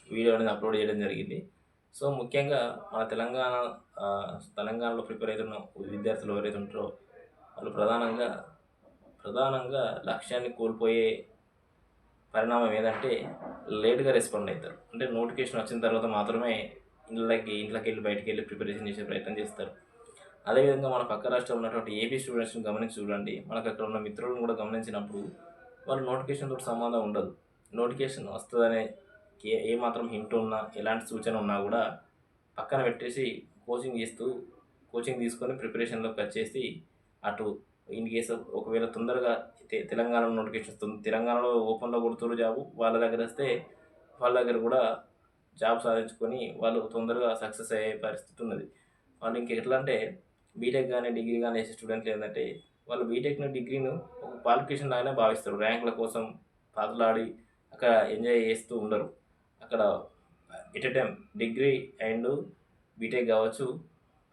Video అనేది upload చేయడం జరిగింది. సో, ముఖ్యంగా మన తెలంగాణలో ప్రిపేర్ అవుతున్న విద్యార్థులు ఎవరైతే ఉంటారో వాళ్ళు ప్రధానంగా లక్ష్యాన్ని కోల్పోయే పరిణామం ఏదంటే లేట్‌గా రెస్పాండ్ అయితారు. అంటే నోటిఫికేషన్ వచ్చిన తర్వాత మాత్రమే ఇంట్లోకెళ్ళి బయటికెళ్ళి ప్రిపరేషన్ చేసే ప్రయత్నం చేస్తారు. అదేవిధంగా మన పక్క రాష్ట్రంలో ఉన్నటువంటి ఏపీ స్టూడెంట్స్‌ని గమనించి చూడండి. మనకక్కడ ఉన్న మిత్రులను కూడా గమనించినప్పుడు వాళ్ళు నోటిఫికేషన్‌తోటి సంబంధం ఉండదు. నోటిఫికేషన్ వస్తదనే ఏమాత్రం హింట్ ఉన్నా, ఎలాంటి సూచన ఉన్నా గూడా పక్కన పెట్టేసి కోచింగ్ చేస్తూ, కోచింగ్ తీసుకొని ప్రిపరేషన్‌లోకొచ్చేసి అటు ఇన్ కేస్ ఒకవేళ తొందరగా తెలంగాణలో నోటిఫికేషన్ వస్తుంది. తెలంగాణలో ఓపెన్‌లో కొడుతుర్రు జాబు. వాళ్ళ దగ్గరొస్తే వాళ్ళ దగ్గర కూడా జాబ్ సాధించుకొని వాళ్ళు తొందరగా సక్సెస్ అయ్యే పరిస్థితి ఉన్నది. వాళ్ళు ఇంకెట్లా అంటే బీటెక్ గాని, డిగ్రీ గాని చేసే స్టూడెంట్లు ఏందంటే వాళ్ళు బీటెక్‌ని, డిగ్రీను ఒక క్వాలిఫికేషన్ లాగానే భావిస్తారు. ర్యాంకుల కోసం పాకులాడి అక్కడ ఎంజాయ్ చేస్తూ ఉండరు. అక్కడ at a time degree and BTech కావచ్చు,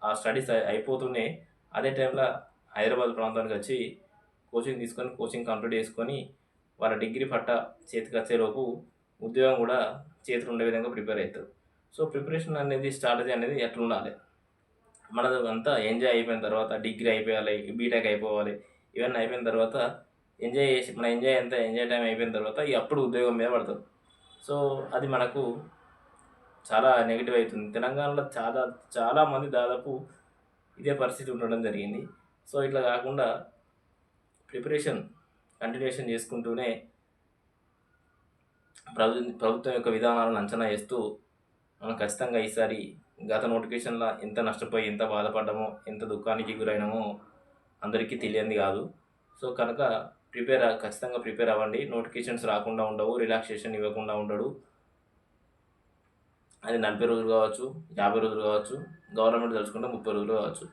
ఆ స్టడీస్ అయిపోతూనే అదే టైంలో హైదరాబాద్ ప్రాంతానికొచ్చి కోచింగ్ కంప్లీట్ చేసుకొని వాళ్ళ డిగ్రీ పట్టా చేతికొచ్చేలోపు ఉద్యోగం కూడా చేతిలో ఉండే విధంగా ప్రిపేర్ అవుతారు. సో, ప్రిపరేషన్ అనేది స్ట్రాటజీ అనేది ఎట్లుండాలి? మనది అంతా ఎంజాయ్ అయిపోయిన తర్వాత డిగ్రీ అయిపోవాలి, బీటెక్ అయిపోవాలి. ఇవన్నీ అయిపోయిన తర్వాత మన ఎంజాయ్ టైమ్ అయిపోయిన తర్వాత అప్పుడు ఉద్యోగం మీద పడతాం. సో, అది మనకు చాలా నెగెటివ్ అయితుంది. తెలంగాణలో చాలా మంది దాదాపు ఇదే పరిస్థితి ఉండడం జరిగింది. సో, ఇట్లా కాకుండా ప్రిపరేషన్ కంటిన్యూయేషన్ చేసుకుంటూనే ప్రభుత్వం యొక్క విధానాలను అంచనా ఏస్తూ మనం ఖచ్చితంగా ఈసారి గత నోటిఫికేషన్‌ల ఎంత నష్టపోయి, ఎంత బాధపడ్డామో, ఎంత దుఃఖానికి గురైనామో అందరికీ తెలియంది కాదు. సో, కనుక ఖచ్చితంగా ప్రిపేర్ అవ్వండి. నోటిఫికేషన్స్ రాకుండా ఉండవు. రిలాక్సేషన్ ఇవ్వకుండా ఉండడు. అది 40 రోజులు కావచ్చు, 50 రోజులు కావచ్చు, గవర్నమెంట్ తలుచుకుంటే 30 రోజులు కావచ్చు.